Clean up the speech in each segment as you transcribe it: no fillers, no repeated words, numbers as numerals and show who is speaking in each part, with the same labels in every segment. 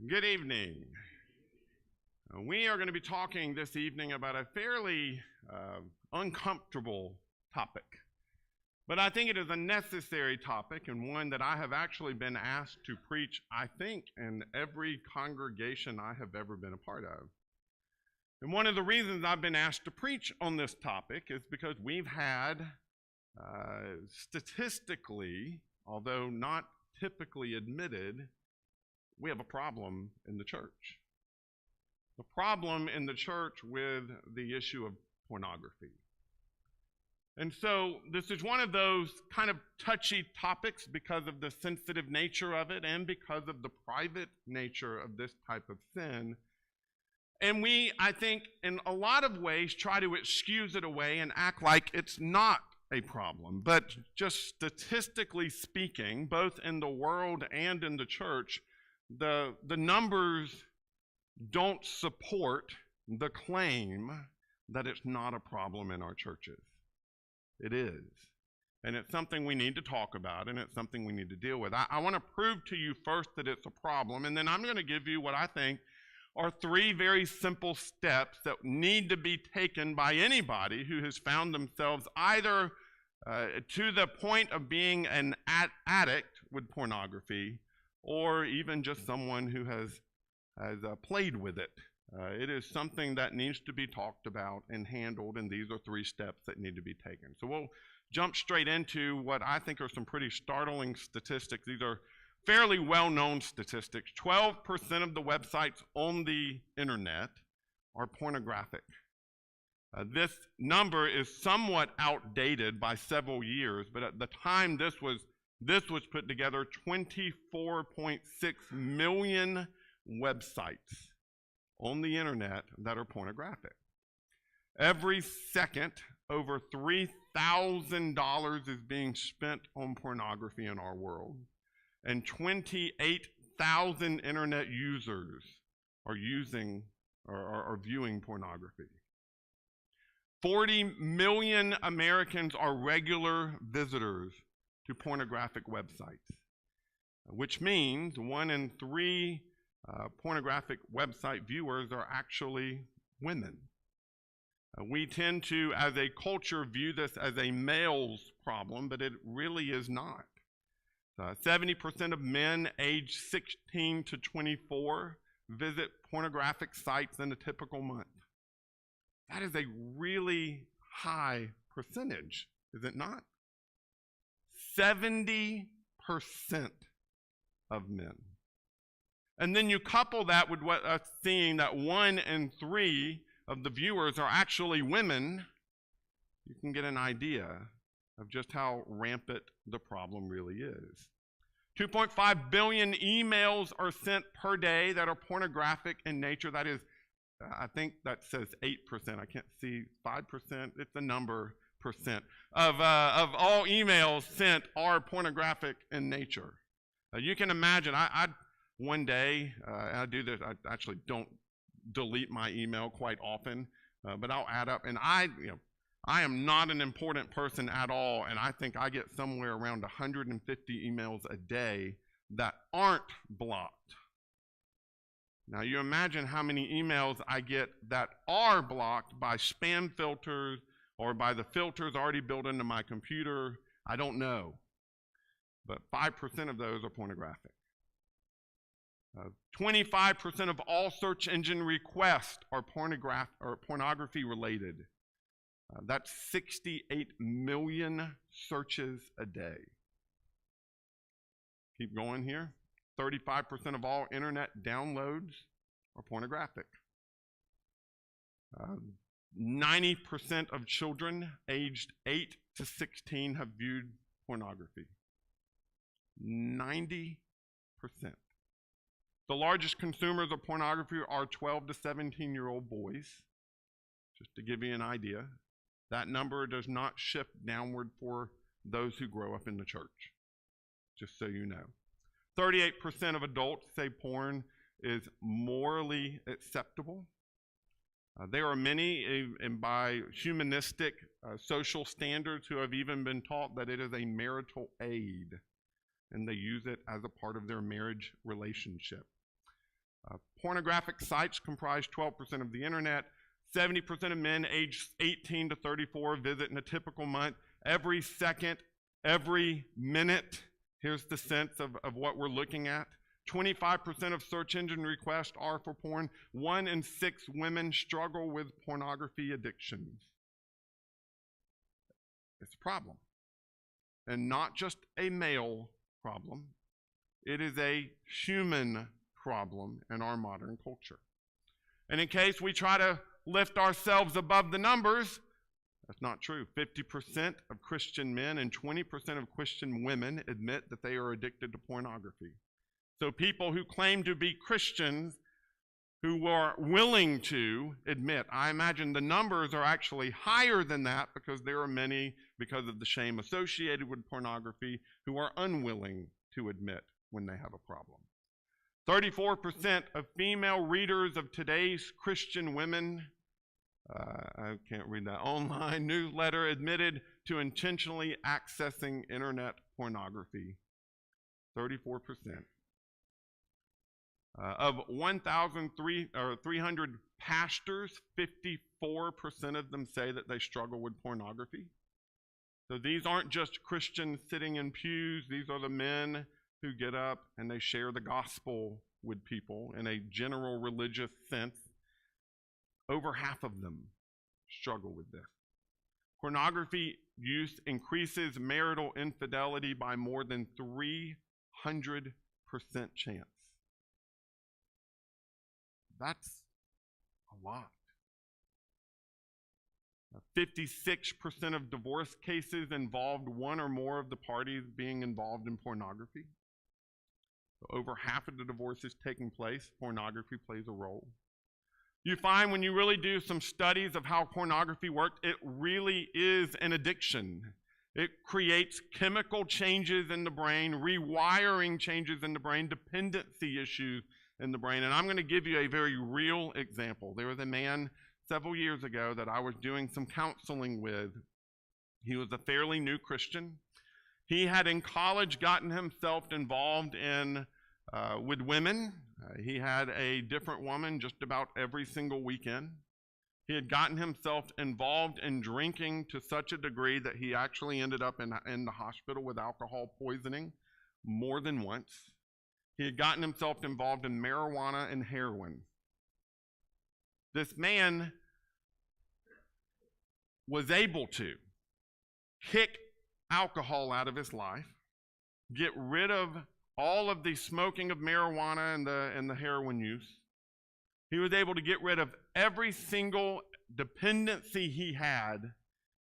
Speaker 1: Good evening. We are going to be talking this evening about a fairly uncomfortable topic, but I think it is a necessary topic and one that I have actually been asked to preach, I think, in every congregation I have ever been a part of. And one of the reasons I've been asked to preach on this topic is because we've had, statistically, although not typically admitted, we have a problem in the church. The problem in the church with the issue of pornography. And so this is one of those kind of touchy topics because of the sensitive nature of it and because of the private nature of this type of sin. And we, I think, in a lot of ways try to excuse it away and act like it's not a problem. But just statistically speaking, both in the world and in the church, the numbers don't support the claim that it's not a problem in our churches. It is. And it's something we need to talk about, and it's something we need to deal with. I want to prove to you first that it's a problem, and then I'm going to give you what I think are three very simple steps that need to be taken by anybody who has found themselves either to the point of being an addict with pornography, or even just someone who has played with it. It is something that needs to be talked about and handled, and these are three steps that need to be taken. So we'll jump straight into what I think are some pretty startling statistics. These are fairly well-known statistics. 12% of the websites on the internet are pornographic. This number is somewhat outdated by several years, but at the time this was put together, 24.6 million websites on the internet that are pornographic. Every second, over $3,000 is being spent on pornography in our world, and 28,000 internet users are viewing pornography. 40 million Americans are regular visitors to pornographic websites, which means 1 in 3 pornographic website viewers are actually women. We tend to, as a culture, view this as a male's problem, but it really is not. 70% of men aged 16 to 24 visit pornographic sites in a typical month. That is a really high percentage, is it not? 70% of men. And then you couple that with seeing that 1 in 3 of the viewers are actually women, you can get an idea of just how rampant the problem really is. 2.5 billion emails are sent per day that are pornographic in nature. That is, I think that says 8%. I can't see 5%. It's a number percent of all emails sent are pornographic in nature. You can imagine, one day, I do this, I actually don't delete my email quite often, but I'll add up, and I am not an important person at all, and I think I get somewhere around 150 emails a day that aren't blocked. Now you imagine how many emails I get that are blocked by spam filters or by the filters already built into my computer. I don't know, but 5% of those are pornographic. 25% of all search engine requests are pornography related. That's 68 million searches a day. Keep going here. 35% of all internet downloads are pornographic. 90% of children aged 8 to 16 have viewed pornography. 90%. The largest consumers of pornography are 12 to 17-year-old boys, just to give you an idea. That number does not shift downward for those who grow up in the church, just so you know. 38% of adults say porn is morally acceptable. There are many, and by humanistic social standards, who have even been taught that it is a marital aid, and they use it as a part of their marriage relationship. Pornographic sites comprise 12% of the internet. 70% of men aged 18 to 34 visit in a typical month. Every second, every minute, here's the sense of what we're looking at. 25% of search engine requests are for porn. 1 in 6 women struggle with pornography addictions. It's a problem. And not just a male problem. It is a human problem in our modern culture. And in case we try to lift ourselves above the numbers, that's not true. 50% of Christian men and 20% of Christian women admit that they are addicted to pornography. So people who claim to be Christians who are willing to admit, I imagine the numbers are actually higher than that because there are many, because of the shame associated with pornography, who are unwilling to admit when they have a problem. 34% of female readers of today's Christian women, I can't read that, online newsletter admitted to intentionally accessing internet pornography. 34%. Of 1,300 pastors, 54% of them say that they struggle with pornography. So these aren't just Christians sitting in pews. These are the men who get up and they share the gospel with people in a general religious sense. Over half of them struggle with this. Pornography use increases marital infidelity by more than 300% chance. That's a lot. 56% of divorce cases involved one or more of the parties being involved in pornography. So over half of the divorces taking place, pornography plays a role. You find when you really do some studies of how pornography works, it really is an addiction. It creates chemical changes in the brain, rewiring changes in the brain, dependency issues in the brain. And I'm going to give you a very real example. There was a man several years ago that I was doing some counseling with. He was a fairly new Christian. He had in college gotten himself involved in with women. He had a different woman just about every single weekend. He had gotten himself involved in drinking to such a degree that he actually ended up in the hospital with alcohol poisoning more than once. He had gotten himself involved in marijuana and heroin. This man was able to kick alcohol out of his life, get rid of all of the smoking of marijuana and the heroin use. He was able to get rid of every single dependency he had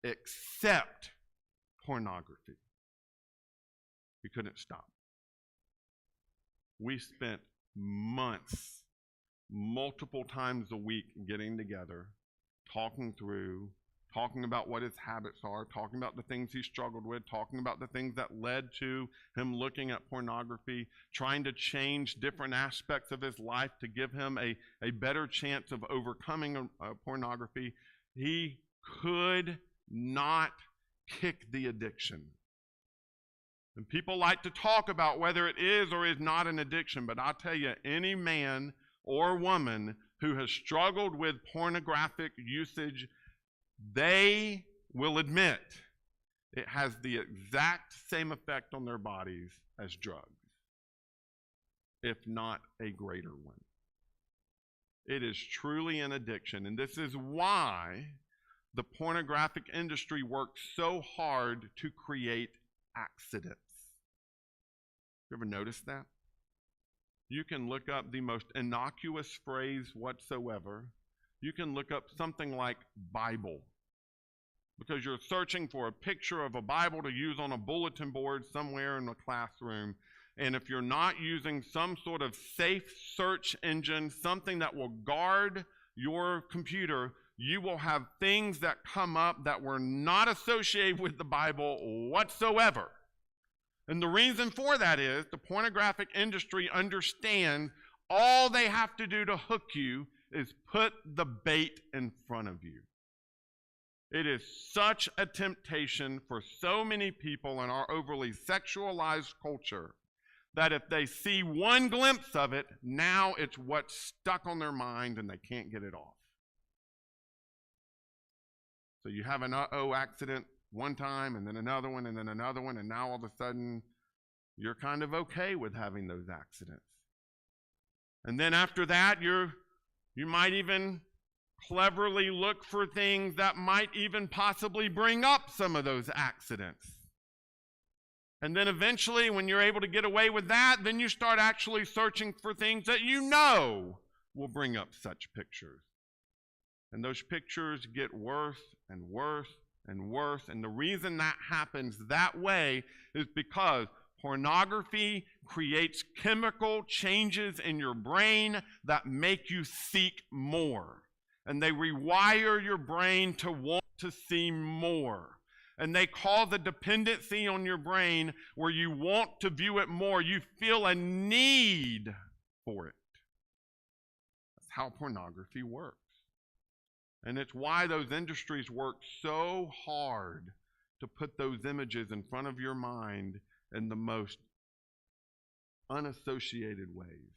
Speaker 1: except pornography. He couldn't stop. We spent months, multiple times a week getting together, talking about what his habits are, talking about the things he struggled with, talking about the things that led to him looking at pornography, trying to change different aspects of his life to give him a better chance of overcoming pornography. He could not kick the addiction. And people like to talk about whether it is or is not an addiction, but I'll tell you, any man or woman who has struggled with pornographic usage, they will admit it has the exact same effect on their bodies as drugs, if not a greater one. It is truly an addiction, and this is why the pornographic industry works so hard to create accidents. You ever notice that? You can look up the most innocuous phrase whatsoever. You can look up something like Bible, because you're searching for a picture of a Bible to use on a bulletin board somewhere in the classroom. And if you're not using some sort of safe search engine, something that will guard your computer, you will have things that come up that were not associated with the Bible whatsoever. And the reason for that is the pornographic industry understands all they have to do to hook you is put the bait in front of you. It is such a temptation for so many people in our overly sexualized culture that if they see one glimpse of it, now it's what's stuck on their mind and they can't get it off. So you have an uh-oh accident one time, and then another one, and then another one, and now all of a sudden you're kind of okay with having those accidents. And then after that, you might even cleverly look for things that might even possibly bring up some of those accidents. And then eventually, when you're able to get away with that, then you start actually searching for things that you know will bring up such pictures. And those pictures get worse and worse and worse. And the reason that happens that way is because pornography creates chemical changes in your brain that make you seek more. And they rewire your brain to want to see more. And they cause a dependency on your brain where you want to view it more. You feel a need for it. That's how pornography works. And it's why those industries work so hard to put those images in front of your mind in the most unassociated ways.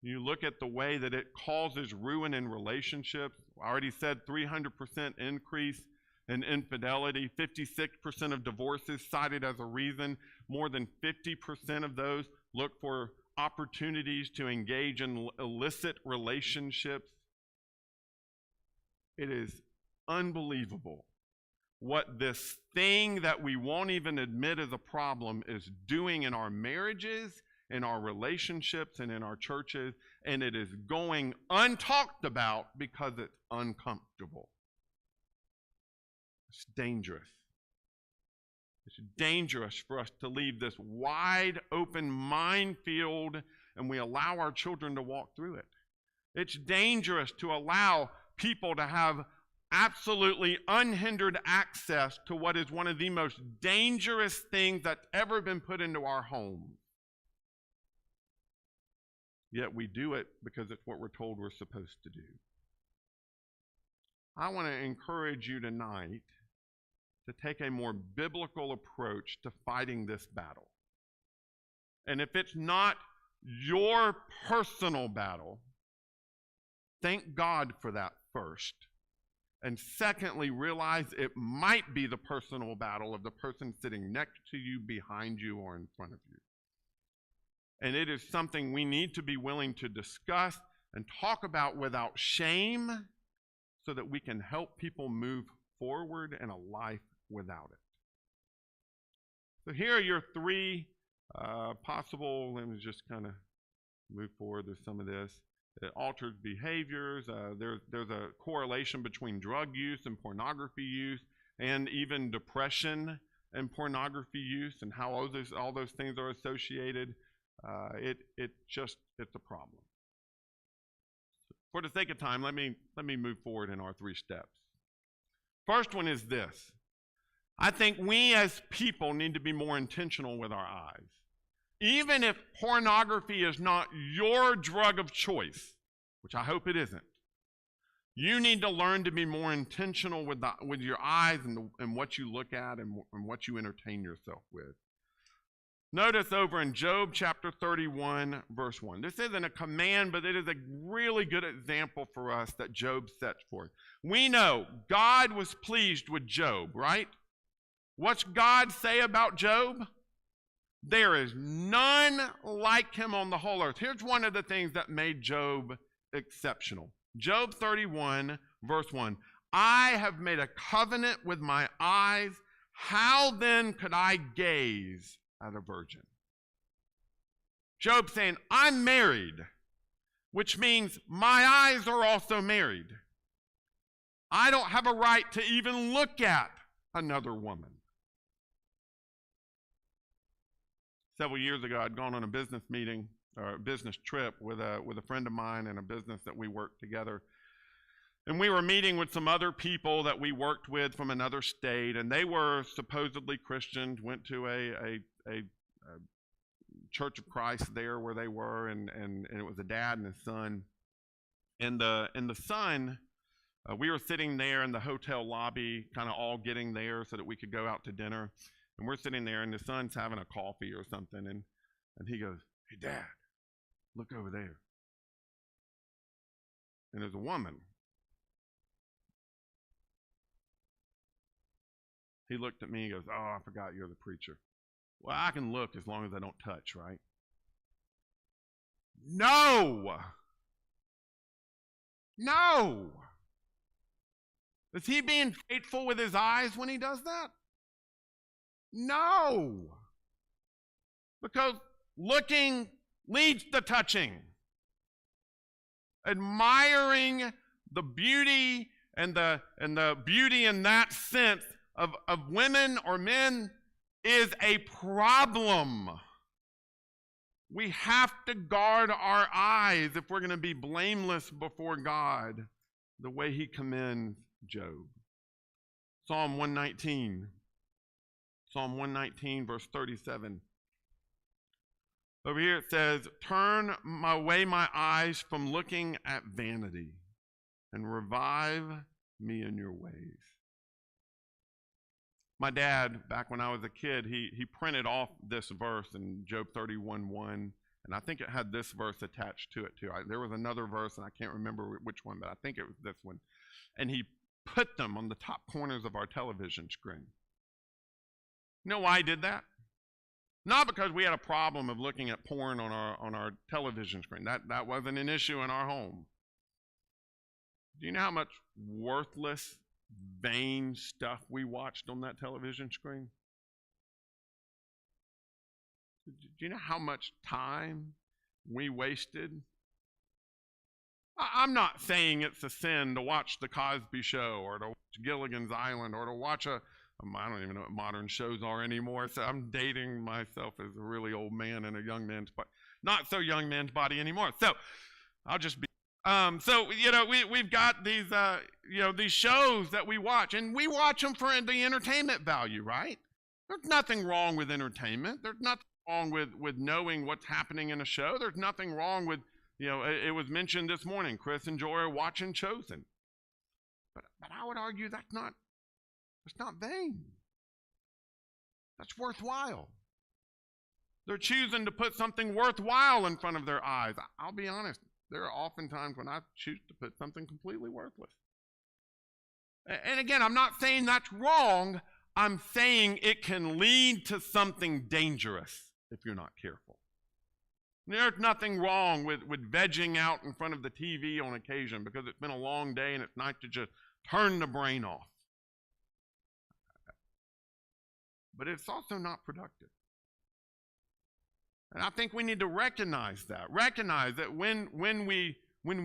Speaker 1: You look at the way that it causes ruin in relationships. I already said 300% increase in infidelity, 56% of divorces cited as a reason. More than 50% of those look for opportunities to engage in illicit relationships. It is unbelievable what this thing that we won't even admit as a problem is doing in our marriages, in our relationships, and in our churches, and it is going untalked about because it's uncomfortable. It's dangerous. It's dangerous for us to leave this wide open minefield and we allow our children to walk through it. It's dangerous to allow people to have absolutely unhindered access to what is one of the most dangerous things that's ever been put into our homes. Yet we do it because it's what we're told we're supposed to do. I want to encourage you tonight to take a more biblical approach to fighting this battle. And if it's not your personal battle, thank God for that first. And secondly, realize it might be the personal battle of the person sitting next to you, behind you, or in front of you. And it is something we need to be willing to discuss and talk about without shame so that we can help people move forward in a life without it. So here are your three possible, let me just kind of move forward with some of this. It alters behaviors. There's a correlation between drug use and pornography use, and even depression and pornography use, and how all those things are associated. It's a problem. For the sake of time, let me move forward in our three steps. First one is this. I think we as people need to be more intentional with our eyes. Even if pornography is not your drug of choice, which I hope it isn't, you need to learn to be more intentional with your eyes and what you look at and what you entertain yourself with. Notice over in Job chapter 31, verse 1. This isn't a command, but it is a really good example for us that Job sets forth. We know God was pleased with Job, right? What's God say about Job? There is none like him on the whole earth. Here's one of the things that made Job exceptional. Job 31, verse 1. I have made a covenant with my eyes. How then could I gaze at a virgin? Job saying, I'm married, which means my eyes are also married. I don't have a right to even look at another woman. Several years ago, I'd gone on a business meeting or a business trip with a friend of mine in a business that we worked together. And we were meeting with some other people that we worked with from another state, and they were supposedly Christians, went to a Church of Christ there where they were, and it was a dad and his son. And the son, we were sitting there in the hotel lobby, kind of all getting there so that we could go out to dinner. And we're sitting there, and the son's having a coffee or something. And he goes, "Hey, Dad, look over there." And there's a woman. He looked at me and goes, "Oh, I forgot you're the preacher." Well, I can look as long as I don't touch, right? No! No! Is he being faithful with his eyes when he does that? No! Because looking leads to touching. Admiring the beauty and the beauty in that sense of women or men is a problem. We have to guard our eyes if we're going to be blameless before God the way he commends Job. Psalm 119, verse 37. Over here it says, "Turn away my eyes from looking at vanity and revive me in your ways." My dad, back when I was a kid, he printed off this verse in Job 31:1, and I think it had this verse attached to it too. There was another verse, and I can't remember which one, but I think it was this one. And he put them on the top corners of our television screen. You know why he did that? Not because we had a problem of looking at porn on our television screen. That wasn't an issue in our home. Do you know how much worthless, vain stuff we watched on that television screen? Do you know how much time we wasted? I'm not saying it's a sin to watch The Cosby Show or to watch Gilligan's Island or to watch I don't even know what modern shows are anymore, so I'm dating myself as a really old man in a young man's body. Not so young man's body anymore. So I'll just be we've got these these shows that we watch, and we watch them for the entertainment value, right? There's nothing wrong with entertainment. There's nothing wrong with knowing what's happening in a show. There's nothing wrong with, it was mentioned this morning, Chris and Joy are watching Chosen. But I would argue that's not vain. That's worthwhile. They're choosing to put something worthwhile in front of their eyes. I'll be honest. There are often times when I choose to put something completely worthless. And again, I'm not saying that's wrong. I'm saying it can lead to something dangerous if you're not careful. There's nothing wrong with vegging out in front of the TV on occasion because it's been a long day and it's nice to just turn the brain off. But it's also not productive. And I think we need to recognize that. Recognize that when we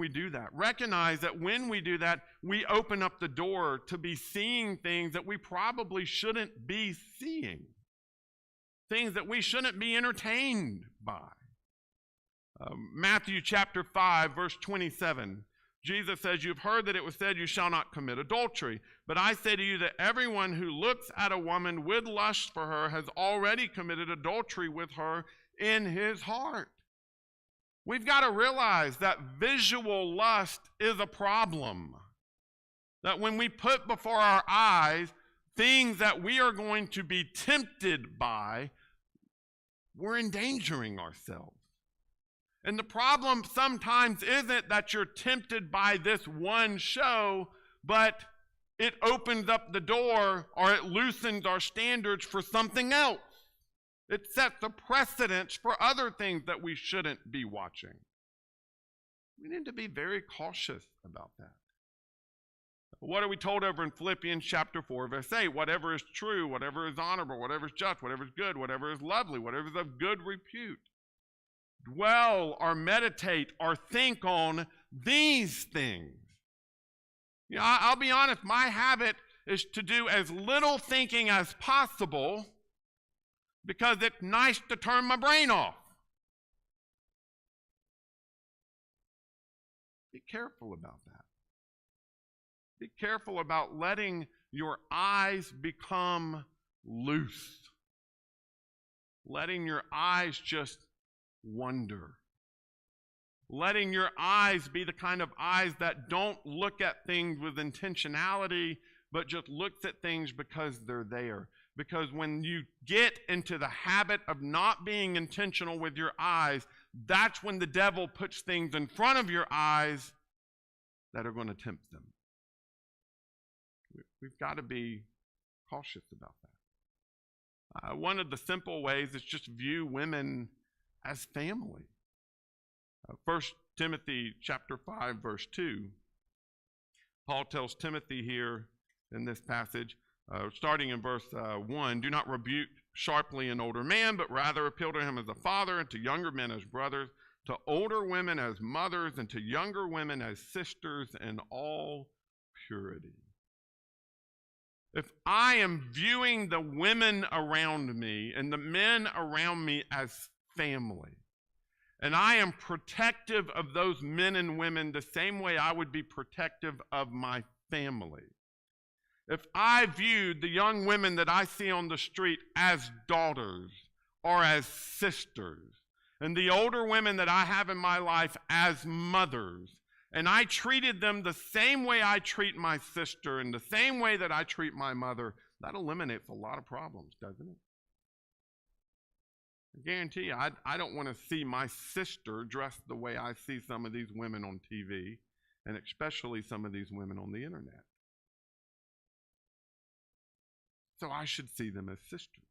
Speaker 1: do that. Recognize that when we do that, we open up the door to be seeing things that we probably shouldn't be seeing. Things that we shouldn't be entertained by. Matthew chapter 5, verse 27. Jesus says, "You've heard that it was said, you shall not commit adultery. But I say to you that everyone who looks at a woman with lust for her has already committed adultery with her in his heart." We've got to realize that visual lust is a problem. That when we put before our eyes things that we are going to be tempted by, we're endangering ourselves. And the problem sometimes isn't that you're tempted by this one show, but it opens up the door or it loosens our standards for something else. It sets a precedent for other things that we shouldn't be watching. We need to be very cautious about that. What are we told over in Philippians chapter 4, verse 8? Whatever is true, whatever is honorable, whatever is just, whatever is good, whatever is lovely, whatever is of good repute. Dwell or meditate or think on these things. I'll be honest, my habit is to do as little thinking as possible because it's nice to turn my brain off. Be careful about that. Be careful about letting your eyes become loose. Letting your eyes just wonder. Letting your eyes be the kind of eyes that don't look at things with intentionality, but just looks at things because they're there. Because when you get into the habit of not being intentional with your eyes, that's when the devil puts things in front of your eyes that are going to tempt them. We've got to be cautious about that. One of the simple ways is just view women as family. 1 Timothy chapter 5, verse 2. Paul tells Timothy here in this passage, starting in verse 1, do not rebuke sharply an older man, but rather appeal to him as a father, and to younger men as brothers, to older women as mothers, and to younger women as sisters in all purity. If I am viewing the women around me and the men around me as family, and I am protective of those men and women the same way I would be protective of my family, if I viewed the young women that I see on the street as daughters or as sisters, and the older women that I have in my life as mothers, and I treated them the same way I treat my sister and the same way that I treat my mother, that eliminates a lot of problems, doesn't it? I guarantee you, I don't want to see my sister dressed the way I see some of these women on TV, and especially some of these women on the internet. So I should see them as sisters.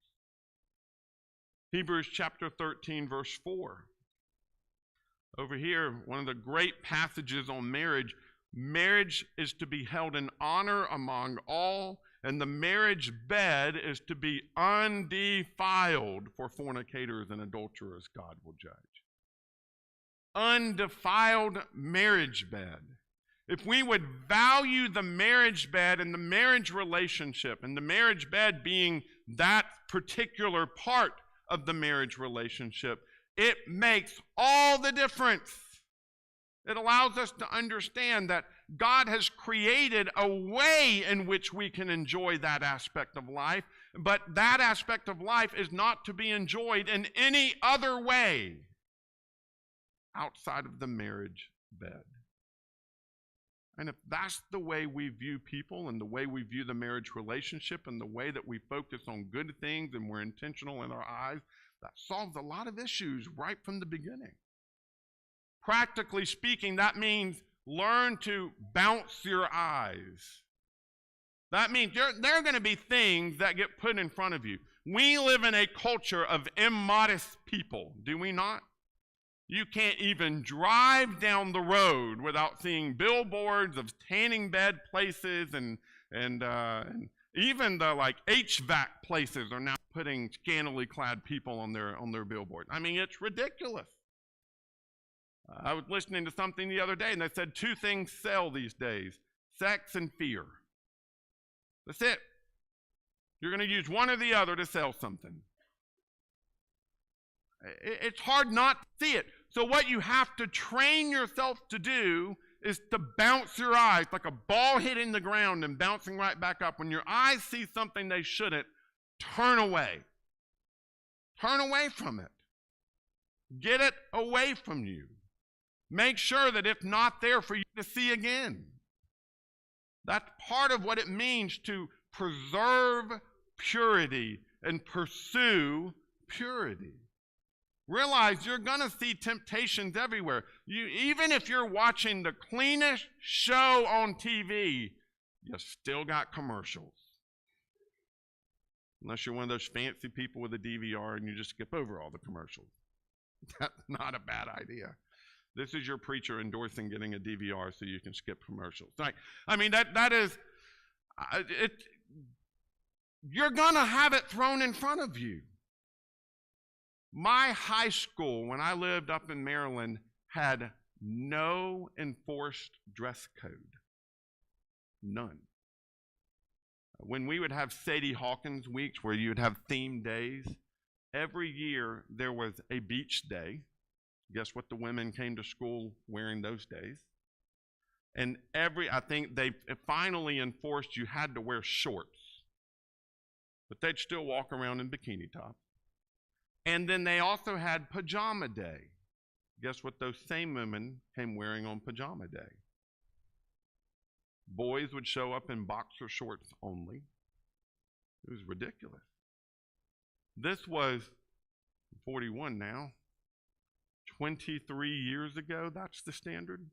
Speaker 1: Hebrews chapter 13, verse 4. Over here, one of the great passages on marriage. Marriage is to be held in honor among all, and the marriage bed is to be undefiled, for fornicators and adulterers God will judge. Undefiled marriage bed. If we would value the marriage bed and the marriage relationship, and the marriage bed being that particular part of the marriage relationship, it makes all the difference. It allows us to understand that God has created a way in which we can enjoy that aspect of life, but that aspect of life is not to be enjoyed in any other way outside of the marriage bed. And if that's the way we view people and the way we view the marriage relationship and the way that we focus on good things and we're intentional in our eyes, that solves a lot of issues right from the beginning. Practically speaking, that means learn to bounce your eyes. That means there are going to be things that get put in front of you. We live in a culture of immodest people, do we not? You can't even drive down the road without seeing billboards of tanning bed places, and even the HVAC places are now putting scantily clad people on their billboard. I mean, it's ridiculous. I was listening to something the other day, and they said 2 things sell these days: sex and fear. That's it. You're going to use one or the other to sell something. It's hard not to see it. So what you have to train yourself to do is to bounce your eyes like a ball hitting the ground and bouncing right back up. When your eyes see something they shouldn't, turn away. Turn away from it. Get it away from you. Make sure that it's not there for you to see again. That's part of what it means to preserve purity and pursue purity. Realize you're going to see temptations everywhere. Even if you're watching the cleanest show on TV, you still got commercials. Unless you're one of those fancy people with a DVR and you just skip over all the commercials. That's not a bad idea. This is your preacher endorsing getting a DVR so you can skip commercials. I mean, that is, you're going to have it thrown in front of you. My high school, when I lived up in Maryland, had no enforced dress code. None. When we would have Sadie Hawkins weeks where you would have themed days, every year there was a beach day. Guess what the women came to school wearing those days? And I think they finally enforced you had to wear shorts. But they'd still walk around in bikini tops. And then they also had pajama day. Guess what those same women came wearing on pajama day? Boys would show up in boxer shorts only. It was ridiculous. This was 41 now. 23 years ago, that's the standard.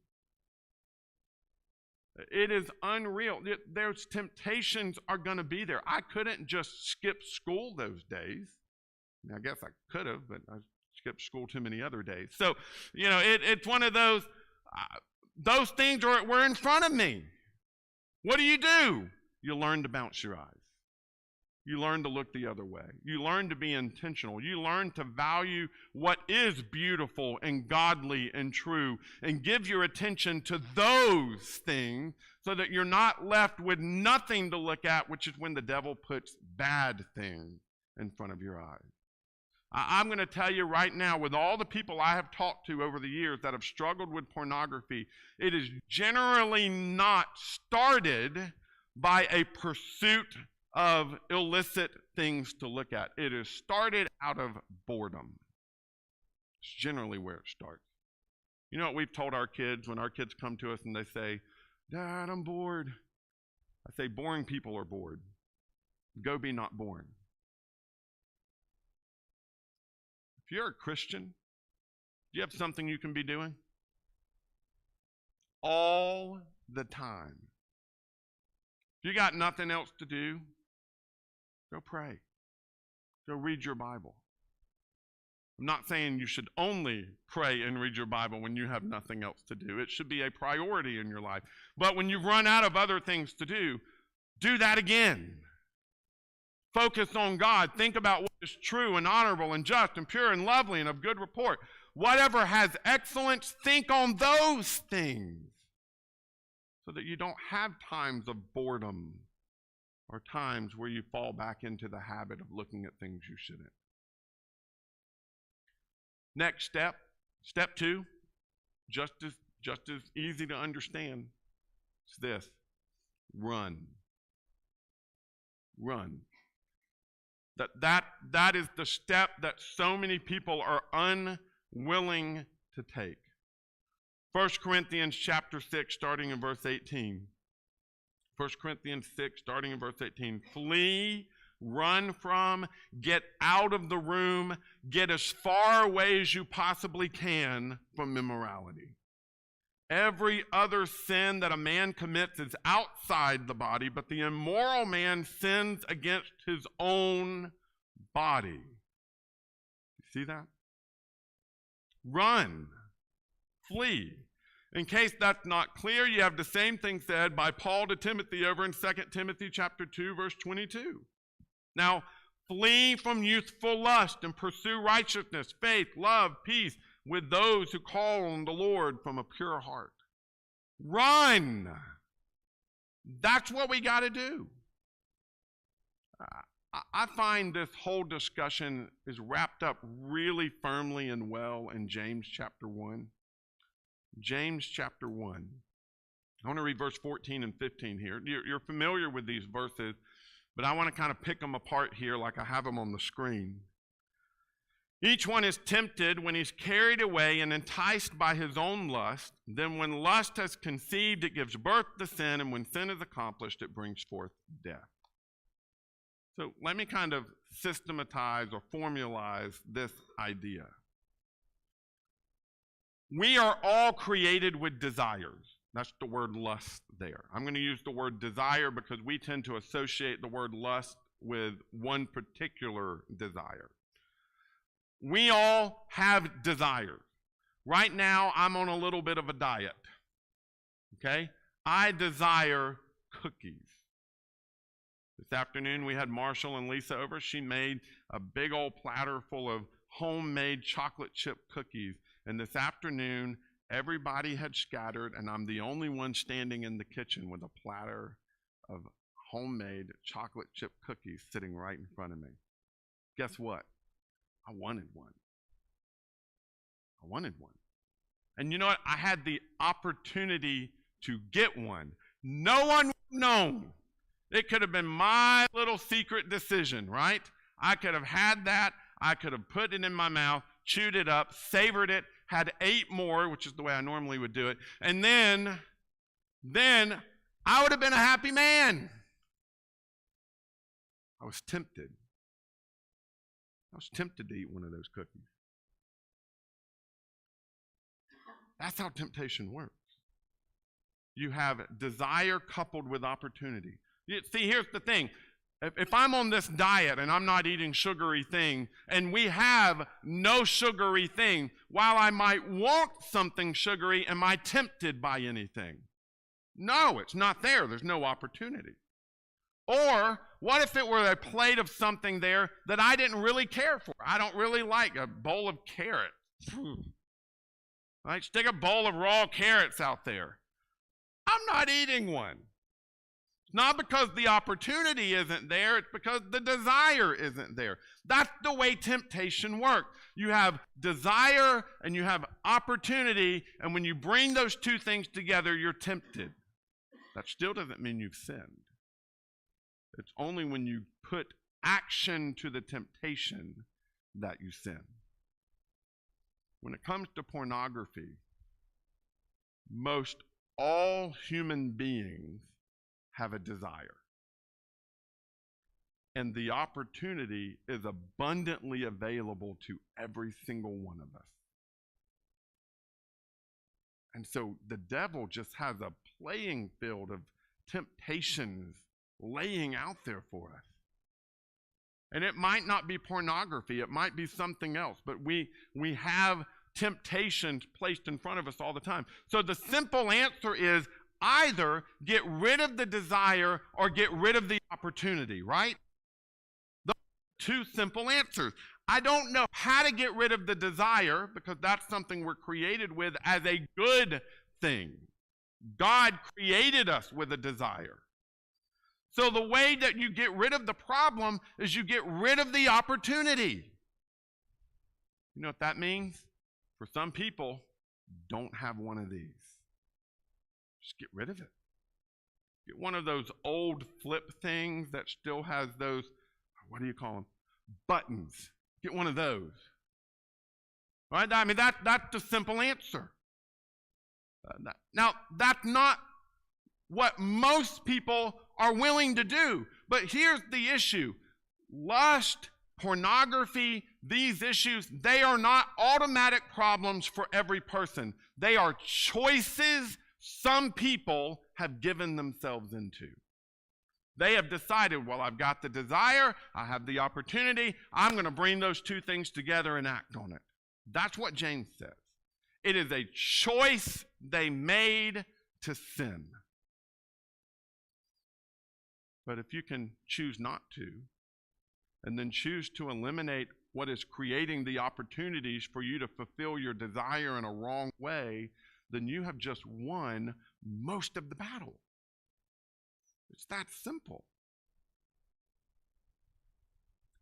Speaker 1: It is unreal. There's temptations are going to be there. I couldn't just skip school those days. I guess I could have, but I skipped school too many other days. So, it's one of those things were in front of me. What do? You learn to bounce your eyes. You learn to look the other way. You learn to be intentional. You learn to value what is beautiful and godly and true and give your attention to those things so that you're not left with nothing to look at, which is when the devil puts bad things in front of your eyes. I'm going to tell you right now, with all the people I have talked to over the years that have struggled with pornography, it is generally not started by a pursuit of illicit things to look at. It is started out of boredom. It's generally where it starts. You know what we've told our kids when our kids come to us and they say, "Dad, I'm bored." I say, boring people are bored. Go be not born. If you're a Christian, do you have something you can be doing? All the time. If you got nothing else to do, go pray. Go read your Bible. I'm not saying you should only pray and read your Bible when you have nothing else to do. It should be a priority in your life. But when you've run out of other things to do that again. Focus on God. Think about what is true and honorable and just and pure and lovely and of good report. Whatever has excellence, think on those things so that you don't have times of boredom or times where you fall back into the habit of looking at things you shouldn't. Next step 2, just as easy to understand. It's this: run. That is the step that so many people are unwilling to take. 1 Corinthians chapter 6, starting in verse 18. 1 Corinthians 6, starting in verse 18. Flee, run from, get out of the room, get as far away as you possibly can from immorality. Every other sin that a man commits is outside the body, but the immoral man sins against his own body. You see that? Run. Flee. In case that's not clear, you have the same thing said by Paul to Timothy over in 2 Timothy chapter 2, verse 22. Now, flee from youthful lust and pursue righteousness, faith, love, peace with those who call on the Lord from a pure heart. Run. That's what we got to do. I find this whole discussion is wrapped up really firmly and well in James chapter 1. James chapter 1. I want to read verse 14 and 15 here. You're familiar with these verses, but I want to kind of pick them apart here like I have them on the screen. Each one is tempted when he's carried away and enticed by his own lust. Then when lust has conceived, it gives birth to sin, and when sin is accomplished, it brings forth death. So let me kind of systematize or formalize this idea. We are all created with desires. That's the word lust there. I'm going to use the word desire because we tend to associate the word lust with one particular desire. We all have desires. Right now, I'm on a little bit of a diet. Okay? I desire cookies. This afternoon, we had Marshall and Lisa over. She made a big old platter full of homemade chocolate chip cookies. And this afternoon, everybody had scattered, and I'm the only one standing in the kitchen with a platter of homemade chocolate chip cookies sitting right in front of me. Guess what? I wanted one. And you know what? I had the opportunity to get one. No one would have known. It could have been my little secret decision, right? I could have had that. I could have put it in my mouth, chewed it up, savored it, had 8 more, which is the way I normally would do it. And then I would have been a happy man. I was tempted. I was tempted to eat one of those cookies. That's how temptation works. You have desire coupled with opportunity. See, here's the thing. If I'm on this diet and I'm not eating sugary thing, and we have no sugary thing, while I might want something sugary, am I tempted by anything? No, it's not there. There's no opportunity. Or what if it were a plate of something there that I didn't really care for? I don't really like a bowl of carrots. Right? Stick a bowl of raw carrots out there. I'm not eating one. It's not because the opportunity isn't there, it's because the desire isn't there. That's the way temptation works. You have desire and you have opportunity, and when you bring those two things together, you're tempted. That still doesn't mean you've sinned. It's only when you put action to the temptation that you sin. When it comes to pornography, most all human beings have a desire. And the opportunity is abundantly available to every single one of us. And so the devil just has a playing field of temptations laying out there for us. And it might not be pornography, it might be something else, but we have temptations placed in front of us all the time. So the simple answer is either get rid of the desire or get rid of the opportunity, right? Those are two simple answers. I don't know how to get rid of the desire because that's something we're created with as a good thing. God created us with a desire. So the way that you get rid of the problem is you get rid of the opportunity. You know what that means? For some people, don't have one of these. Just get rid of it. Get one of those old flip things that still has those, what do you call them? Buttons. Get one of those. Right? I mean, that's the simple answer. Now, that's not what most people are willing to do. But here's the issue. Lust, pornography, these issues, they are not automatic problems for every person. They are choices some people have given themselves into. They have decided, well, I've got the desire, I have the opportunity, I'm going to bring those two things together and act on it. That's what James says. It is a choice they made to sin. But if you can choose not to, and then choose to eliminate what is creating the opportunities for you to fulfill your desire in a wrong way, then you have just won most of the battle. It's that simple.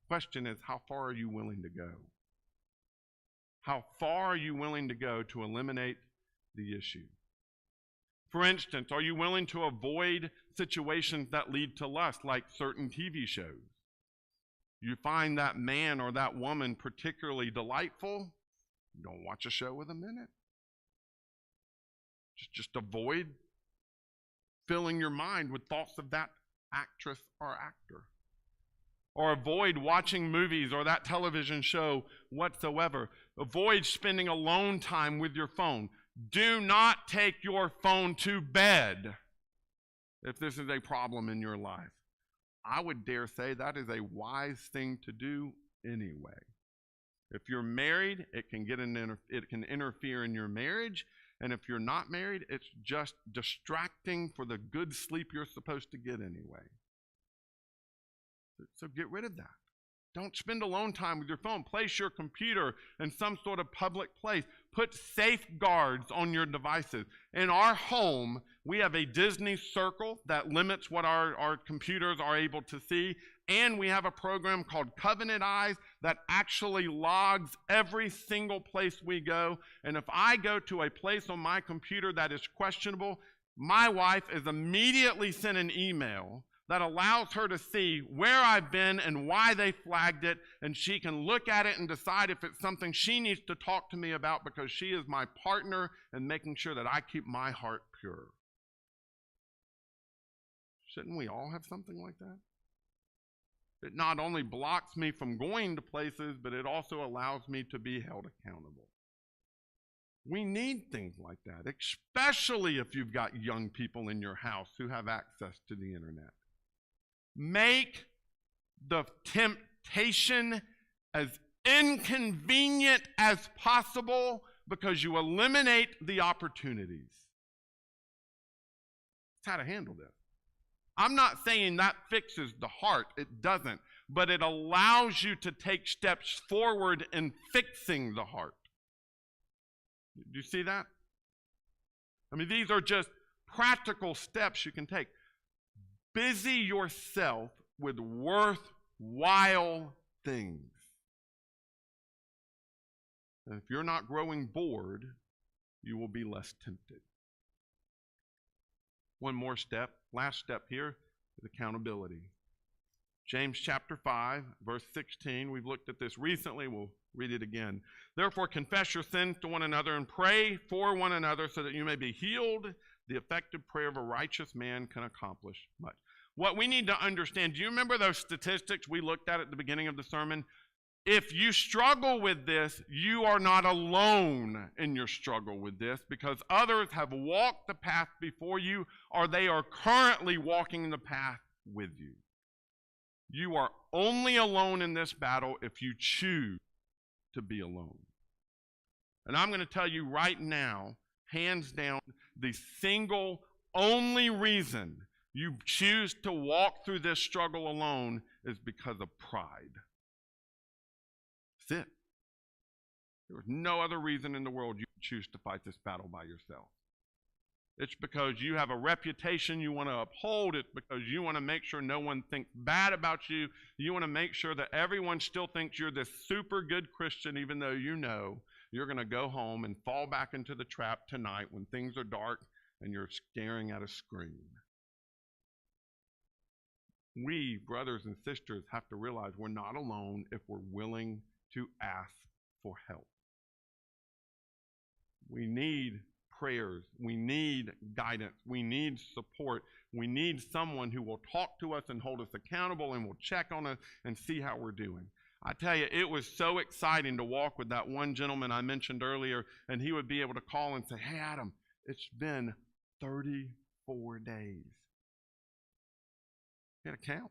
Speaker 1: Question is, how far are you willing to go? How far are you willing to go to eliminate the issue? For instance, are you willing to avoid situations that lead to lust, like certain TV shows? You find that man or that woman particularly delightful, don't watch a show with them in it. Just avoid filling your mind with thoughts of that actress or actor. Or avoid watching movies or that television show whatsoever. Avoid spending alone time with your phone. Do not take your phone to bed if this is a problem in your life. I would dare say that is a wise thing to do anyway. If you're married, it can interfere in your marriage. And if you're not married, it's just distracting for the good sleep you're supposed to get anyway. So get rid of that. Don't spend alone time with your phone. Place your computer in some sort of public place. Put safeguards on your devices. In our home, we have a Disney Circle that limits what our computers are able to see. And we have a program called Covenant Eyes that actually logs every single place we go. And if I go to a place on my computer that is questionable, my wife is immediately sent an email that allows her to see where I've been and why they flagged it, and she can look at it and decide if it's something she needs to talk to me about, because she is my partner in making sure that I keep my heart pure. Shouldn't we all have something like that? It not only blocks me from going to places, but it also allows me to be held accountable. We need things like that, especially if you've got young people in your house who have access to the internet. Make the temptation as inconvenient as possible because you eliminate the opportunities. That's how to handle this. I'm not saying that fixes the heart. It doesn't. But it allows you to take steps forward in fixing the heart. Do you see that? I mean, these are just practical steps you can take. Busy yourself with worthwhile things. And if you're not growing bored, you will be less tempted. One more step, last step here, is accountability. James chapter 5, verse 16. We've looked at this recently. We'll read it again. Therefore, confess your sins to one another and pray for one another so that you may be healed. The effective prayer of a righteous man can accomplish much. What we need to understand, do you remember those statistics we looked at the beginning of the sermon? If you struggle with this, you are not alone in your struggle with this because others have walked the path before you or they are currently walking the path with you. You are only alone in this battle if you choose to be alone. And I'm going to tell you right now, hands down, the single only reason you choose to walk through this struggle alone is because of pride. That's it. There is no other reason in the world you choose to fight this battle by yourself. It's because you have a reputation you want to uphold. It's because you want to make sure no one thinks bad about you. You want to make sure that everyone still thinks you're this super good Christian, even though you know you're going to go home and fall back into the trap tonight when things are dark and you're staring at a screen. We, brothers and sisters, have to realize we're not alone if we're willing to ask for help. We need prayers. We need guidance. We need support. We need someone who will talk to us and hold us accountable and will check on us and see how we're doing. I tell you, it was so exciting to walk with that one gentleman I mentioned earlier, and he would be able to call and say, "Hey, Adam, it's been 34 days. You got to count.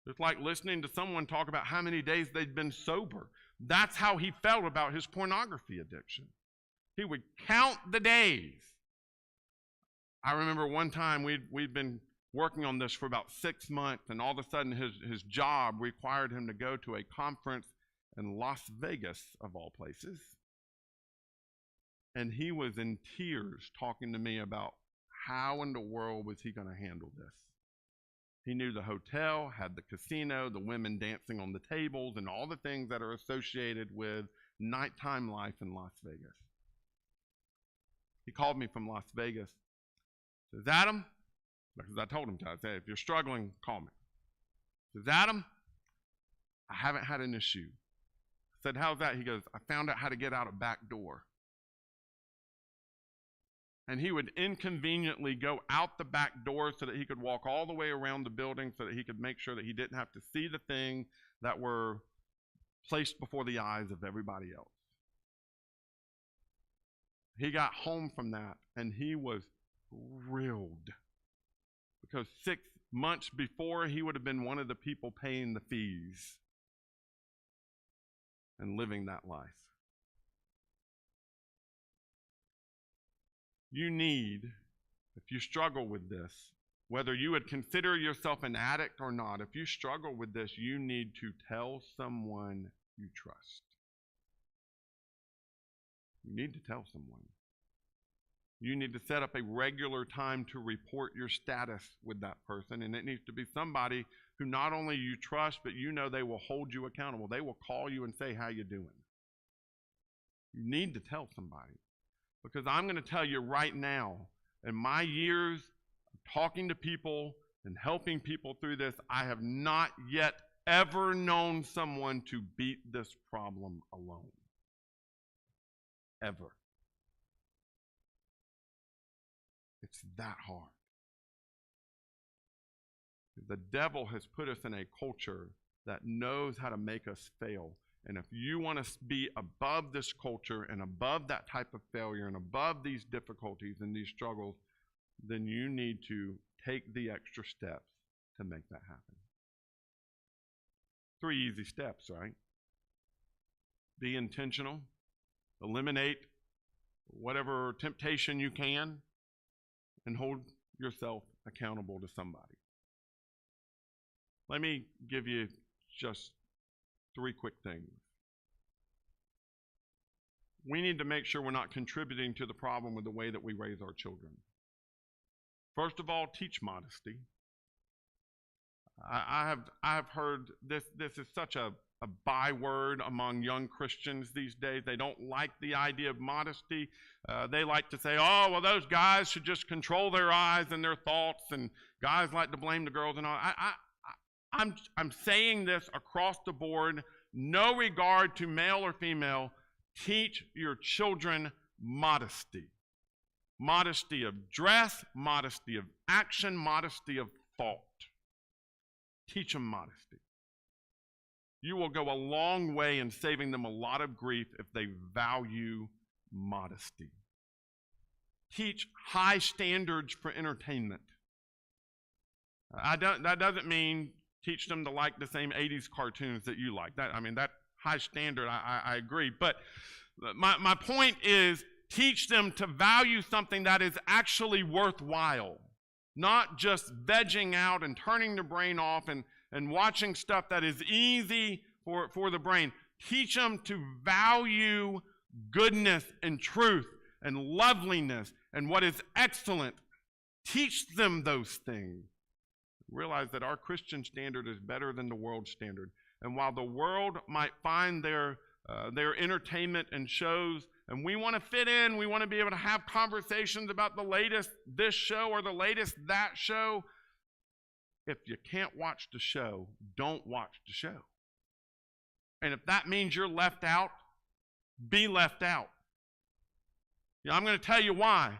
Speaker 1: It's like listening to someone talk about how many days they'd been sober. That's how he felt about his pornography addiction. He would count the days. I remember one time we'd been working on this for about 6 months, and all of a sudden his job required him to go to a conference in Las Vegas, of all places. And he was in tears talking to me about how in the world was he going to handle this. He knew the hotel, had the casino, the women dancing on the tables, and all the things that are associated with nighttime life in Las Vegas. He called me from Las Vegas. He says, "Adam," because I told him to. I said, "If you're struggling, call me." He says, "Adam, I haven't had an issue." I said, "How's that?" He goes, "I found out how to get out a back door." And he would inconveniently go out the back door so that he could walk all the way around the building so that he could make sure that he didn't have to see the things that were placed before the eyes of everybody else. He got home from that and he was thrilled because 6 months before he would have been one of the people paying the fees and living that life. You need, if you struggle with this, whether you would consider yourself an addict or not, if you struggle with this, you need to tell someone you trust. You need to tell someone. You need to set up a regular time to report your status with that person, and it needs to be somebody who not only you trust, but you know they will hold you accountable. They will call you and say, "How you doing?" You need to tell somebody. Because I'm going to tell you right now, in my years of talking to people and helping people through this, I have not yet ever known someone to beat this problem alone. Ever. It's that hard. the devil has put us in a culture that knows how to make us fail. And if you want to be above this culture and above that type of failure and above these difficulties and these struggles, then you need to take the extra steps to make that happen. 3 easy steps, right? Be intentional. Eliminate whatever temptation you can, and hold yourself accountable to somebody. Let me give you just 3 quick things. We need to make sure we're not contributing to the problem with the way that we raise our children. First of all, teach modesty. I have heard this is such a byword among young Christians these days. They don't like the idea of modesty. They like to say, oh, well, those guys should just control their eyes and their thoughts, and guys like to blame the girls and all. I'm saying this across the board, no regard to male or female. Teach your children modesty. Modesty of dress, modesty of action, modesty of thought. Teach them modesty. You will go a long way in saving them a lot of grief if they value modesty. Teach high standards for entertainment. That doesn't mean teach them to like the same 80s cartoons that you like. That high standard, I agree. But my point is, teach them to value something that is actually worthwhile, not just vegging out and turning the brain off and watching stuff that is easy for the brain. Teach them to value goodness and truth and loveliness and what is excellent. Teach them those things. Realize that our Christian standard is better than the world standard. And while the world might find their entertainment and shows, and we want to fit in, we want to be able to have conversations about the latest this show or the latest that show, if you can't watch the show, don't watch the show. And if that means you're left out, be left out. Yeah, I'm going to tell you why.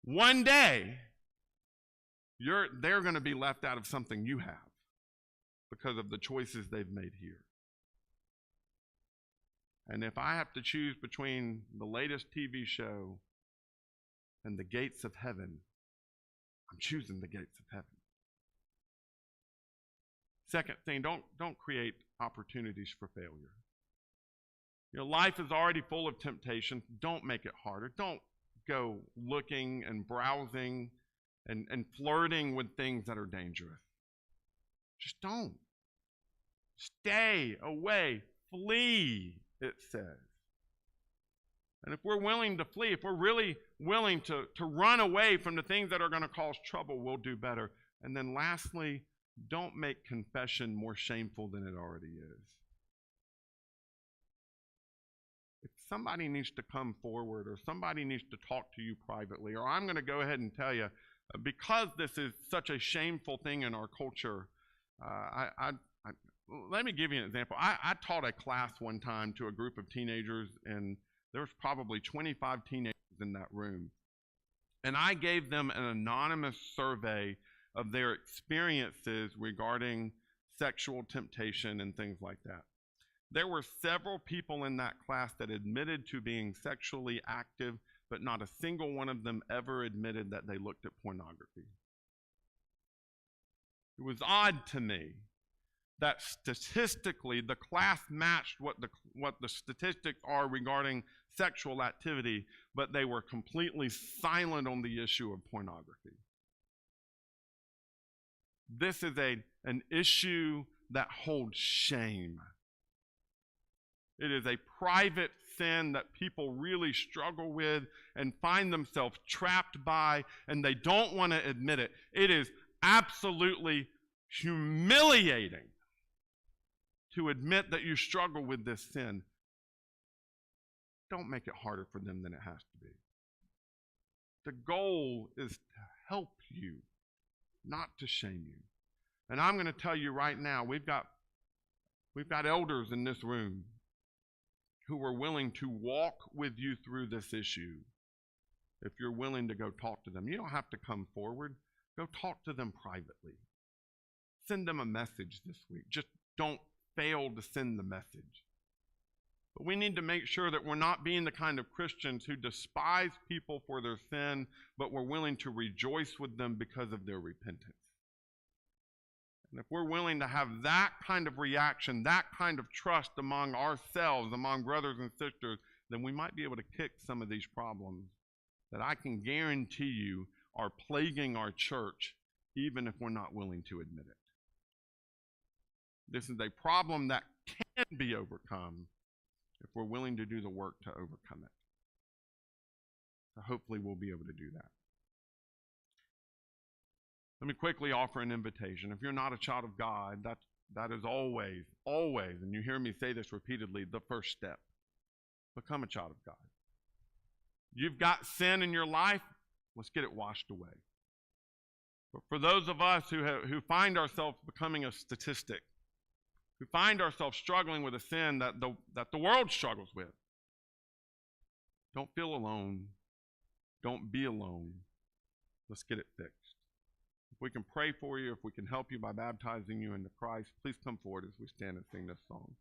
Speaker 1: One day, they're going to be left out of something you have because of the choices they've made here. And if I have to choose between the latest TV show and the gates of heaven, I'm choosing the gates of heaven. Second thing, don't create opportunities for failure. You know, life is already full of temptations. Don't make it harder. Don't go looking and browsing and flirting with things that are dangerous. Just don't. Stay away. Flee, it says. And if we're willing to flee, if we're really willing to run away from the things that are going to cause trouble, we'll do better. And then lastly, don't make confession more shameful than it already is. If somebody needs to come forward or somebody needs to talk to you privately, or I'm going to go ahead and tell you, because this is such a shameful thing in our culture, let me give you an example. I taught a class one time to a group of teenagers, and there was probably 25 teenagers in that room. And I gave them an anonymous survey of their experiences regarding sexual temptation and things like that. There were several people in that class that admitted to being sexually active, but not a single one of them ever admitted that they looked at pornography. It was odd to me that statistically the class matched what the statistics are regarding sexual activity, but they were completely silent on the issue of pornography. This is an issue that holds shame. It is a private sin that people really struggle with and find themselves trapped by, and they don't want to admit it. It is absolutely humiliating to admit that you struggle with this sin. Don't make it harder for them than it has to be. The goal is to help you, not to shame you. And I'm going to tell you right now, we've got elders in this room who are willing to walk with you through this issue if you're willing to go talk to them. You don't have to come forward. Go talk to them privately. send them a message this week. Just don't fail to send the message. But we need to make sure that we're not being the kind of Christians who despise people for their sin, but we're willing to rejoice with them because of their repentance. And if we're willing to have that kind of reaction, that kind of trust among ourselves, among brothers and sisters, then we might be able to kick some of these problems that I can guarantee you are plaguing our church, even if we're not willing to admit it. This is a problem that can be overcome if we're willing to do the work to overcome it. So hopefully we'll be able to do that. Let me quickly offer an invitation. If you're not a child of God, that is always, and you hear me say this repeatedly, the first step. Become a child of God. You've got sin in your life, let's get it washed away. But for those of us who find ourselves becoming a statistic, who find ourselves struggling with a sin that the world struggles with, don't feel alone. Don't be alone. Let's get it fixed. If we can pray for you, if we can help you by baptizing you into Christ, please come forward as we stand and sing this song.